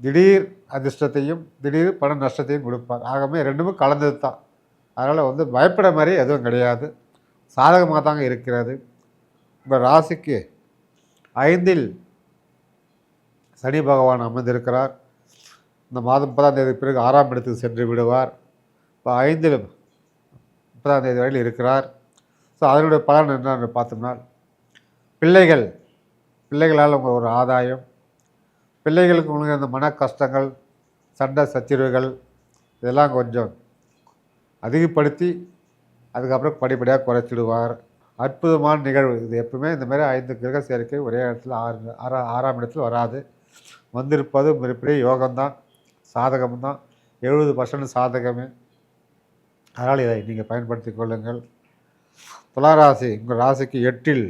திடீர் அதிர்ஷ்டத்தையும் திடீர் பண நஷ்டத்தையும் கொடுப்பார். ஆகவே ரெண்டுமே கலந்தது தான். அதனால் வந்து பயப்பட மாதிரி எதுவும் கிடையாது. சாதகமாக தாங்க இருக்கிறது. உங்கள் ராசிக்கு 5ல் சனி பகவான் அமர்ந்திருக்கிறார். இந்த மாதம் 30ஆம் தேதி பிறகு 6ஆம் இடத்துக்கு சென்று விடுவார். இப்போ 5ல் 30ஆம் தேதி வரையில் இருக்கிறார். ஸோ அதனுடைய பலன் என்னன்னு பார்த்தோம்னா, பிள்ளைகளால் உங்களுக்கு ஒரு ஆதாயம், பிள்ளைகளுக்கு உங்களுக்கு அந்த மன கஷ்டங்கள், சண்டை சச்சரவுகள் இதெல்லாம் கொஞ்சம் அதிகப்படுத்தி அதுக்கப்புறம் படிப்படியாக குறைச்சிடுவார். அற்புதமான நிகழ்வு இது. எப்பவுமே இந்த மாதிரி 5 கிரக சேர்க்கை ஒரே இடத்துல 6ஆம் இடத்துல வராது. வந்திருப்பது மிகப்பெரிய யோகம்தான், சாதகம்தான். 70% சாதகமே. அதனால் இதை நீங்கள் பயன்படுத்தி கொள்ளுங்கள். துளாராசி, உங்கள் ராசிக்கு 8ல்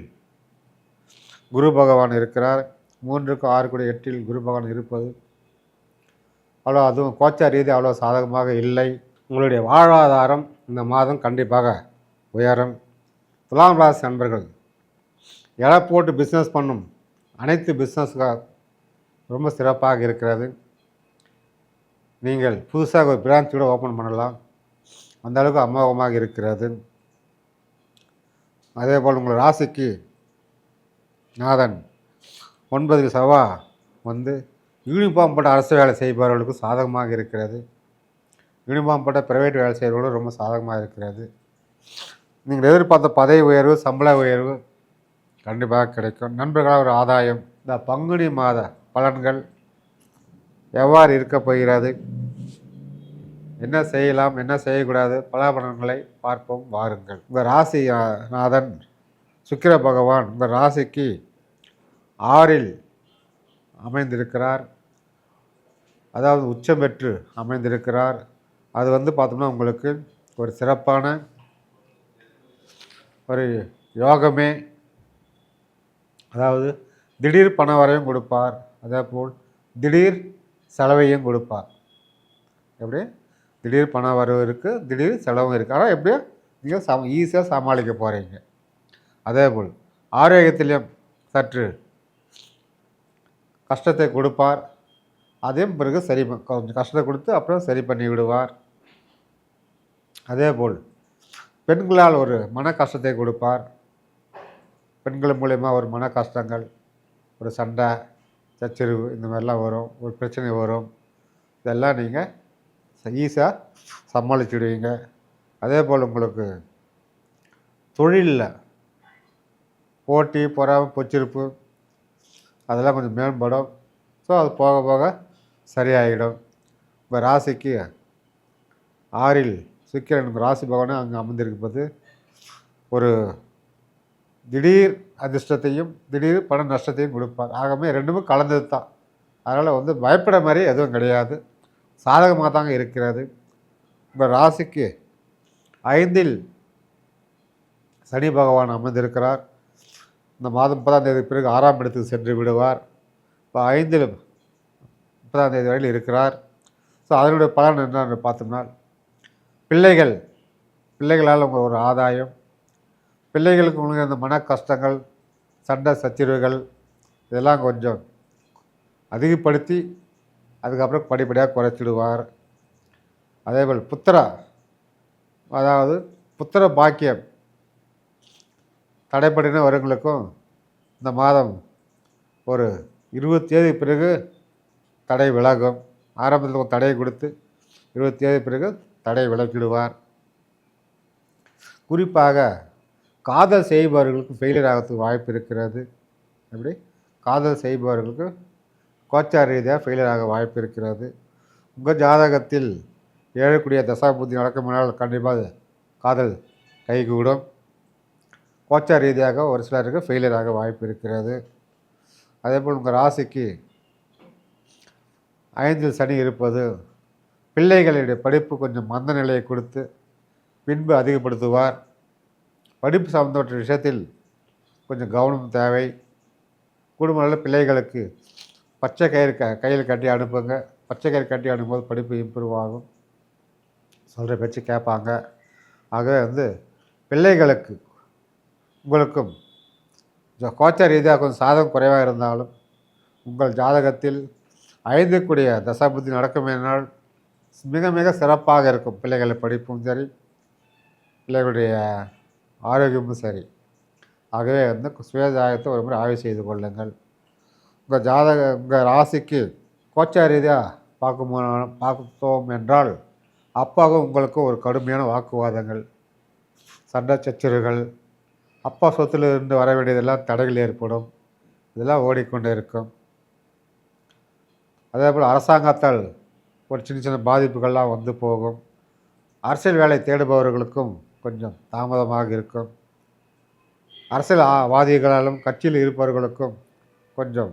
குரு பகவான் இருக்கிறார். 3க்கு 6 கூட 8ல் குரு பகவான் இருப்பது அவ்வளோ, அதுவும் கோச்சார் ரீதி அவ்வளோ சாதகமாக இல்லை. உங்களுடைய வாழ்வாதாரம் இந்த மாதம் கண்டிப்பாக உயரும். துலாம் ராசி நண்பர்கள், எடை போட்டு பிஸ்னஸ் பண்ணும் அனைத்து பிஸ்னஸ்காக ரொம்ப சிறப்பாக இருக்கிறது. நீங்கள் புதுசாக ஒரு பிரான்ச் கூட ஓப்பன் பண்ணலாம், அந்த அளவுக்கு அமோகமாக இருக்கிறது. அதே போல் உங்கள் ராசிக்கு நாதன் 9ல் செவ்வாய் வந்து யூனிஃபார்ம் போட்ட அரசு வேலை செய்பவர்களுக்கு சாதகமாக இருக்கிறது. யூனிஃபார்ம் போட்ட ப்ரைவேட் வேலை செய்கிறவர்களும் ரொம்ப சாதகமாக இருக்கிறது. நீங்கள் எதிர்பார்த்த பதவி உயர்வு, சம்பள உயர்வு கண்டிப்பாக கிடைக்கும். நண்பர்களாக ஒரு ஆதாயம். இந்த பங்குனி மாத பலன்கள் எவ்வாறு இருக்கப் போகிறது, என்ன செய்யலாம், என்ன செய்யக்கூடாது, பலாபலன்களை பார்ப்போம் வாருங்கள். உங்கள் ராசி நாதன் சுக்கிர பகவான் உங்கள் ராசிக்கு 6ல் அமைந்திருக்கிறார். அதாவது உச்சம் பெற்று அமைந்திருக்கிறார். அது வந்து பார்த்தோம்னா உங்களுக்கு ஒரு சிறப்பான ஒரு யோகமே. அதாவது திடீர் பண வரையும் கொடுப்பார், அதே போல் திடீர் செலவையும் கொடுப்பார். எப்படி திடீர் பண வரவு இருக்குது, திடீர் செலவும் இருக்குது. ஆனால் எப்படியும் நீங்கள் ஈஸியாக சமாளிக்க போகிறீங்க. அதே போல் ஆரோக்கியத்திலையும் சற்று கஷ்டத்தை கொடுப்பார். அதையும் பிறகு சரி கொஞ்சம் கஷ்டத்தை கொடுத்து அப்புறம் சரி பண்ணி விடுவார். அதே போல் பெண்களால் ஒரு மன கஷ்டத்தை கொடுப்பார். பெண்கள் மூலயமா ஒரு மன கஷ்டங்கள், ஒரு சண்டை சச்சரவு இந்த மாதிரிலாம் வரும், ஒரு பிரச்சனை வரும். இதெல்லாம் நீங்கள் ஈஸியாக சமாளிச்சுடுவீங்க. அதே போல் உங்களுக்கு தொழிலில் போட்டி, பொறாமை, பொச்சிருப்பு அதெல்லாம் கொஞ்சம் மேம்படும். ஸோ அது போக போக சரியாயிடும். உங்கள் ராசிக்கு 6ல் சுக்கிரன் ராசி பகவானே அங்கே அமர்ந்திருப்பது ஒரு திடீர் அதிர்ஷ்டத்தையும் திடீர் பண நஷ்டத்தையும் கொடுப்பார். ஆகவே ரெண்டுமே கலந்தது தான். அதனால் வந்து பயப்பட மாதிரி எதுவும் கிடையாது. சாதகமாக தாங்க இருக்கிறது. உங்கள் ராசிக்கு 5ல் சனி பகவான் அமர்ந்திருக்கிறார். இந்த மாதம் 30ஆம் தேதி பிறகு 6ஆம் இடத்துக்கு சென்று விடுவார். இப்போ 5ல் 30ஆம் தேதி வரையில் இருக்கிறார். ஸோ அதனுடைய பலன் என்னன்னு பார்த்தோம்னா, பிள்ளைகளால் உங்களுக்கு ஒரு ஆதாயம், பிள்ளைகளுக்கு உங்களுக்கு அந்த மன கஷ்டங்கள், சண்டை சச்சரவுகள் இதெல்லாம் கொஞ்சம் அதிகப்படுத்தி அதுக்கப்புறம் படிப்படியாக குறைச்சிடுவார். அதேபோல் அதாவது புத்திர பாக்கியம் தடைப்படின வரவங்களுக்கும் இந்த மாதம் ஒரு 20 தேதி பிறகு தடை விலகும். ஆரம்பத்தில் ஒரு தடையை கொடுத்து 20 தேதி பிறகு தடை விலக்கிடுவார். குறிப்பாக காதல் செய்பவர்களுக்கு ஃபெயிலியர் ஆகிறதுக்கு வாய்ப்பு இருக்கிறது. எப்படி காதல் செய்பவர்களுக்கு கோச்சார் ரீதியாக ஃபெயிலியர் ஆக வாய்ப்பு இருக்கிறது. உங்கள் ஜாதகத்தில் ஏழக்கூடிய தசாபுத்தி நடக்குமானால் கண்டிப்பாக காதல் கைகூடும். கோச்சார் ரீதியாக ஒரு சிலருக்கு ஃபெயிலியர் ஆக வாய்ப்பு இருக்கிறது. அதேபோல் உங்கள் ராசிக்கு 5ல் சனி இருப்பது பிள்ளைகளுடைய படிப்பு கொஞ்சம் மந்த நிலையை கொடுத்து பின்பு அதிகப்படுத்துவார். படிப்பு சம்பந்தப்பட்ட விஷயத்தில் கொஞ்சம் கவனம் தேவை. குடும்பங்களில் பிள்ளைகளுக்கு பச்சை கயிறு கையில் கட்டி அனுப்புங்க. பச்சை கயிறு கட்டி அனுப்பும்போது படிப்பு இம்ப்ரூவ் ஆகும், சொல்கிற பேச்சு கேட்பாங்க. ஆகவே வந்து பிள்ளைகளுக்கு உங்களுக்கும் கோச்சார் ரீதியாக கொஞ்சம் சாதகம் குறைவாக இருந்தாலும் உங்கள் ஜாதகத்தில் 5 தசாபுத்தி நடக்கும் என்றால் மிக மிக சிறப்பாக இருக்கும். பிள்ளைகளை படிப்பும் சரி, பிள்ளைகளுடைய ஆரோக்கியமும் சரி. ஆகவே வந்து சுய ஜாதகத்தை ஒரு முறை ஆய்வு செய்து கொள்ளுங்கள். உங்கள் ராசிக்கு கோச்சார ரீதியாக பார்த்தோம் என்றால் அப்பாவும் உங்களுக்கு ஒரு கடுமையான வாக்குவாதங்கள், சண்டை சச்சரவுகள், அப்பா சொத்துல இருந்து வர வேண்டியதெல்லாம் தடைகள் ஏற்படும். இதெல்லாம் ஓடிக்கொண்டே இருக்கும். அதே போல் அரசாங்கத்தால் ஒரு சின்ன சின்ன பாதிப்புகள்லாம் வந்து போகும். அரசியல் வேலை தேடுபவர்களுக்கும் கொஞ்சம் தாமதமாக இருக்கும். அரசியல் வாதிகளாலும் கட்சியில் இருப்பவர்களுக்கும் கொஞ்சம்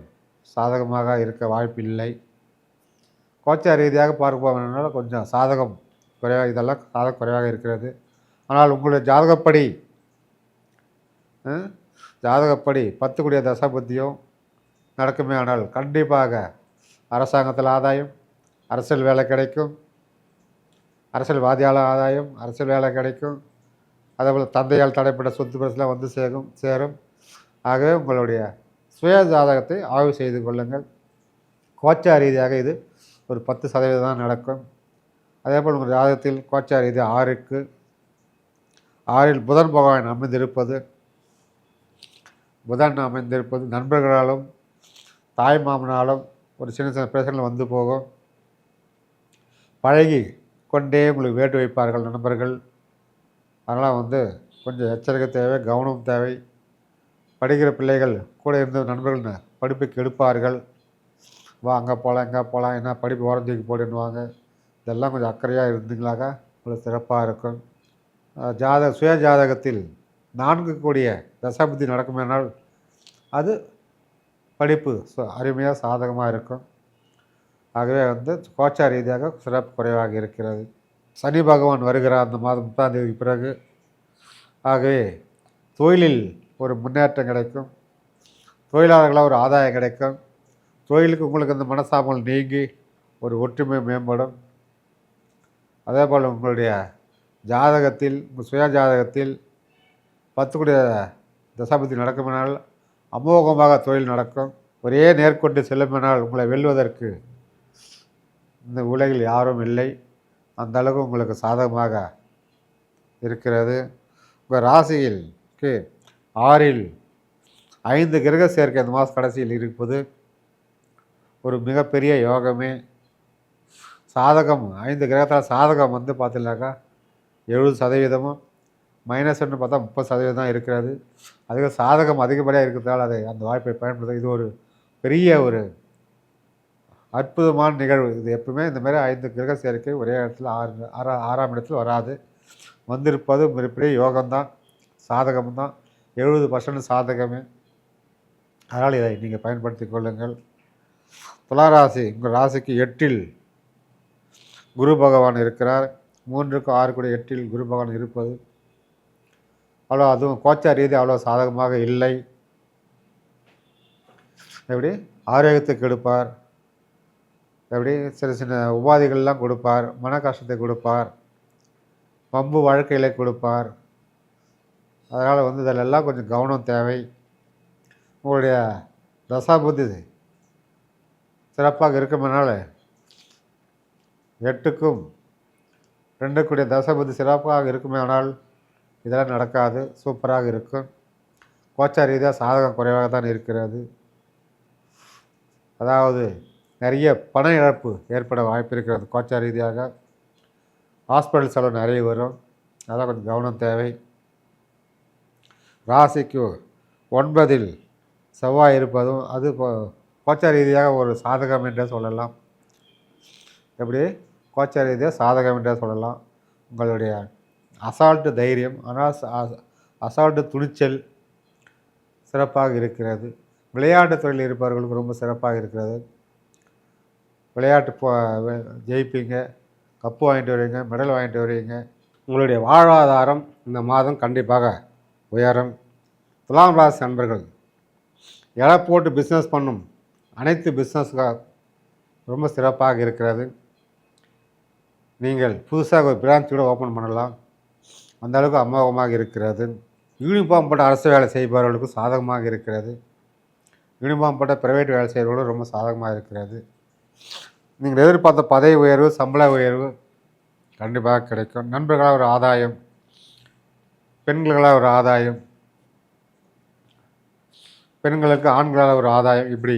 சாதகமாக இருக்க வாய்ப்பில்லை. கோச்சார ரீதியாக பார்ப்போம்னால கொஞ்சம் சாதகம் குறைவாக, இதெல்லாம் சாதகம் குறைவாக இருக்கிறது. ஆனால் உங்களுடைய ஜாதகப்படி 10 தசாபுத்தியும் நடக்குமே ஆனால் கண்டிப்பாக அரசாங்கத்தில் ஆதாயம், அரசியல் வேலை கிடைக்கும், அரசியல்வாதியால் ஆதாயம், அரசியல் வேலை கிடைக்கும். அதேபோல் தந்தையால் தடைப்பட்ட சொத்து பிரச்சனை வந்து சேரும். ஆகவே உங்களுடைய சுய ஜாதகத்தை ஆய்வு செய்து கொள்ளுங்கள். கோச்சார ரீதியாக இது ஒரு 10% தான் நடக்கும். அதேபோல் உங்கள் ஜாதகத்தில் கோச்சார ரீதியாக 6இல் புதன் பகவான் அமைந்திருப்பது நண்பர்களாலும் தாய் மாமனாலும் ஒரு சின்ன சின்ன பிரச்சனைகள் வந்து போகும். பழகி கொண்டே உங்களுக்கு வேட்டு வைப்பார்கள் நண்பர்கள். அதனால் வந்து கொஞ்சம் எச்சரிக்கை தேவை, கவனம் தேவை. படிக்கிற பிள்ளைகள் கூட இருந்த நண்பர்கள் படிப்புக்கு எடுப்பார்கள். வா அங்கே போகலாம் இங்கே போகலாம், என்ன படிப்பு உரஞ்சிக்கு போடுன்னுவாங்க. இதெல்லாம் கொஞ்சம் அக்கறையாக இருந்தீங்களாக்கா உங்களுக்கு சிறப்பாக இருக்கும். சுய ஜாதகத்தில் 4 தசாபுத்தி நடக்குமேனால் அது படிப்பு அருமையாக சாதகமாக இருக்கும். ஆகவே வந்து கோச்சார ரீதியாக சிறப்பு குறைவாக இருக்கிறது. சனி பகவான் வருகிறார் அந்த மாதம் 30ஆம் தேதிக்கு பிறகு. ஆகவே தொழிலில் ஒரு முன்னேற்றம் கிடைக்கும், தொழிலாளர்களாக ஒரு ஆதாயம் கிடைக்கும். தொழிலுக்கு உங்களுக்கு அந்த மனசாமல் நீங்கி ஒரு ஒற்றுமை மேம்படும். அதே போல் உங்களுடைய ஜாதகத்தில், உங்கள் சுய ஜாதகத்தில் 10 தசாபுத்தி நடக்குமெனால் அமோகமாக தொழில் நடக்கும். ஒரே நேர்கொண்டு செல்லுமெனால் உங்களை வெல்வதற்கு இந்த உலகில் யாரும் இல்லை. அந்த அளவுக்கு உங்களுக்கு சாதகமாக இருக்கிறது. உங்கள் ராசிக்கு 6இல் 5 கிரக சேர்க்கை இந்த மாதம் கடைசியில் இருப்பது ஒரு மிகப்பெரிய யோகமே. சாதகம் 5 கிரகத்தால் சாதகம் வந்து பார்த்தீங்கன்னாக்கா 70%, -ன்னு பார்த்தா 30% தான் இருக்கிறது. அதுக்கு சாதகம் அதிகப்படியாக இருக்கிறதால அந்த வாய்ப்பை பயன்படுத்த இது ஒரு பெரிய ஒரு அற்புதமான நிகழ்வு. இது எப்பவுமே இந்த மாதிரி 5 கிரக சேர்க்கை ஒரே இடத்துல 6ஆம் இடத்தில் வராது. வந்திருப்பது மிகப்பெரிய யோகம்தான், சாதகம்தான். 70% சாதகமே. அதனால் இதை நீங்கள் பயன்படுத்தி கொள்ளுங்கள். துளாராசி, உங்கள் ராசிக்கு 8இல் குரு பகவான் இருக்கிறார். 3க்கும் 6 8இல் குரு பகவான் இருப்பது அதுவும் கோச்சார ரீதி அவ்வளோ சாதகமாக இல்லை. எப்படி ஆரோக்கியத்தை கெடுப்பார், எப்படி சின்ன சின்ன உபாதைகள்லாம் கொடுப்பார், மன கஷ்டத்தை கொடுப்பார், வம்பு வழக்கைகளை கொடுப்பார். அதனால் வந்து இதிலெல்லாம் கொஞ்சம் கவனம் தேவை. உங்களுடைய தசாபுத்தி சிறப்பாக இருக்குமெனால் 8க்கும் 2 தசாபுத்தி சிறப்பாக இருக்குமே ஆனால் இதெல்லாம் நடக்காது, சூப்பராக இருக்கும். கோச்சார ரீதியாக சாதகம் குறைவாக தான் இருக்கிறது. அதாவது நிறைய பண இழப்பு ஏற்பட வாய்ப்பு இருக்கிறது. கோச்சார ரீதியாக ஹாஸ்பிட்டல் செலவு நிறைய வரும். அதெல்லாம் கொஞ்சம் கவனம் தேவை. ராசிக்கு 9இல் செவ்வாய் இருப்பதும் அது கோச்சார ரீதியாக ஒரு சாதகம் என்றே சொல்லலாம். எப்படி கோச்சார ரீதியாக சாதகம் என்றே சொல்லலாம். உங்களுடைய அசால்ட்டு தைரியம், அசால்ட்டு துணிச்சல் சிறப்பாக இருக்கிறது. விளையாட்டு துறையில் இருப்பவர்களுக்கு ரொம்ப சிறப்பாக இருக்கிறது. விளையாட்டு ஜெயிப்பீங்க, கப்பு வாங்கிட்டு வருவீங்க, மெடல் வாங்கிட்டு வருவீங்க. உங்களுடைய வாழ்வாதாரம் இந்த மாதம் கண்டிப்பாக உயரும். துலாம் ராசி நண்பர்கள், எடை போட்டு பிஸ்னஸ் பண்ணும் அனைத்து பிஸ்னஸ்க்காக ரொம்ப சிறப்பாக இருக்கிறது. நீங்கள் புதுசாக ஒரு பிரான்ச் கூட ஓப்பன் பண்ணலாம், அந்த அளவுக்கு அமோகமாக இருக்கிறது. யூனிஃபார்ம் போட்ட அரசு வேலை செய்பவர்களுக்கும் சாதகமாக இருக்கிறது. யூனிஃபார்ம் போட்ட ப்ரைவேட் வேலை செய்கிறவர்களும் ரொம்ப சாதகமாக இருக்கிறது. நீங்கள் எதிர்பார்த்த பதவி உயர்வு, சம்பள உயர்வு கண்டிப்பாக கிடைக்கும். நண்பர்களால் ஒரு ஆதாயம், பெண்களால் ஒரு ஆதாயம், பெண்களுக்கு ஆண்களால் ஒரு ஆதாயம், இப்படி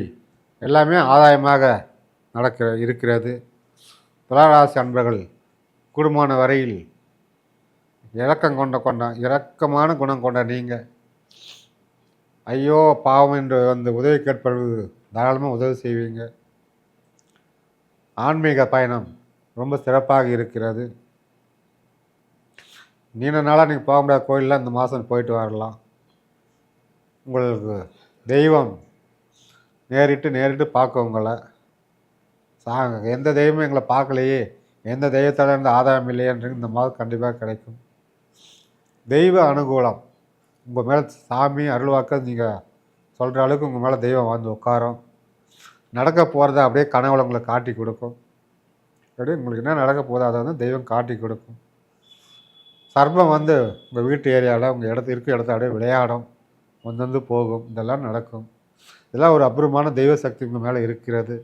எல்லாமே ஆதாயமாக இருக்கிறது. துளாராசி அன்பர்கள் கூடுமான வரையில் இரக்கமான குணம் கொண்ட நீங்கள் ஐயோ பாவம் என்று வந்து உதவி கேட்பவர்கள் தாராளமாக உதவி செய்வீங்க. ஆன்மீக பயணம் ரொம்ப சிறப்பாக இருக்கிறது. நீண்ட நாளாக நீங்கள் போக முடியாத கோயிலில் இந்த மாதம் போயிட்டு வரலாம். உங்களுக்கு தெய்வம் நேரிட்டு பார்க்க உங்களை எந்த தெய்வமும் எங்களை பார்க்கலையே, எந்த தெய்வத்தால் இருந்து ஆதாயம் இல்லையன்றது இந்த மாதம் கண்டிப்பாக கிடைக்கும். தெய்வ அனுகூலம் உங்கள் மேலே சாமி அருள்வாக்க நீங்கள் சொல்கிற அளவுக்கு உங்கள் மேலே தெய்வம் வந்து உட்காரும். நடக்க போகிறத அப்படியே கனவுல உங்களை காட்டி கொடுக்கும். அப்படியே உங்களுக்கு என்ன நடக்க போதோ அதை வந்து தெய்வம் காட்டி கொடுக்கும். சர்ப்பம் வந்து உங்கள் வீட்டு ஏரியாவில் உங்கள் இருக்க இடத்த அப்படியே விளையாடும், வந்து போகும், இதெல்லாம் நடக்கும். இதெல்லாம் ஒரு அபூர்வமான தெய்வ சக்தி உங்கள் மேலே இருக்கிறது.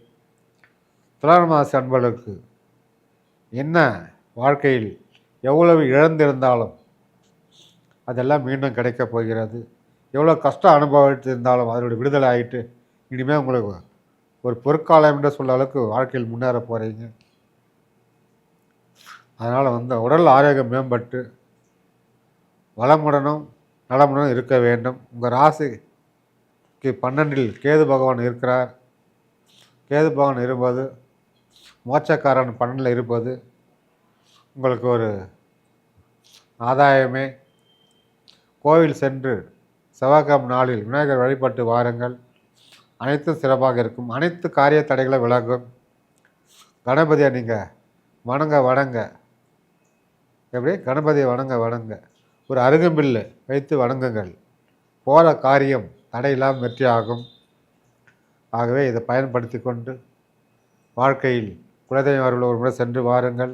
துலாம் ராசி அன்பர்களுக்கு என்ன வாழ்க்கையில் எவ்வளவு இழந்திருந்தாலும் அதெல்லாம் மீண்டும் கிடைக்கப் போகிறது. எவ்வளோ கஷ்டம் அனுபவித்திருந்தாலும் அதனுடைய விடுதலை ஆகிட்டு இனிமேல் உங்களுக்கு ஒரு பொற்காலம் என்று சொல்ல அளவுக்கு வாழ்க்கையில் முன்னேற போகிறீங்க. அதனால் வந்து உடல் ஆரோக்கியம் மேம்பட்டு வளமுடனும் நலமுடனும் இருக்க வேண்டும். உங்கள் ராசிக்கு 12இல் கேது பகவான் இருக்கிறார். கேது பகவான் இருப்பது மோட்சக்காரன் 12இல் இருப்பது உங்களுக்கு ஒரு ஆதாயமே. கோவில் சென்று செவ்வாய்க்கிழமை நாளில் விநாயகர் வழிபட்டு வாருங்கள். அனைத்தும் சிறப்பாக இருக்கும். அனைத்து காரிய தடைகளை விலகும். கணபதியை நீங்கள் வணங்க எப்படி கணபதியை வணங்க ஒரு அருகம்பில்லு வைத்து வணங்குங்கள். போகிற காரியம் தடையில்லாமல் வெற்றி ஆகும். ஆகவே இதை பயன்படுத்தி கொண்டு வாழ்க்கையில் குலதெய்வம் அவர்கள் ஒரு முறை சென்று வாருங்கள்.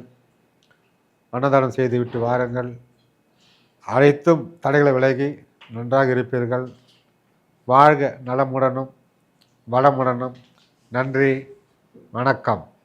அன்னதானம் செய்துவிட்டு வாருங்கள். அனைத்தும் தடைகளை விலகி நன்றாக இருப்பீர்கள். வாழ்க நலமுடனும் வளமுடனும். நன்றி, வணக்கம்.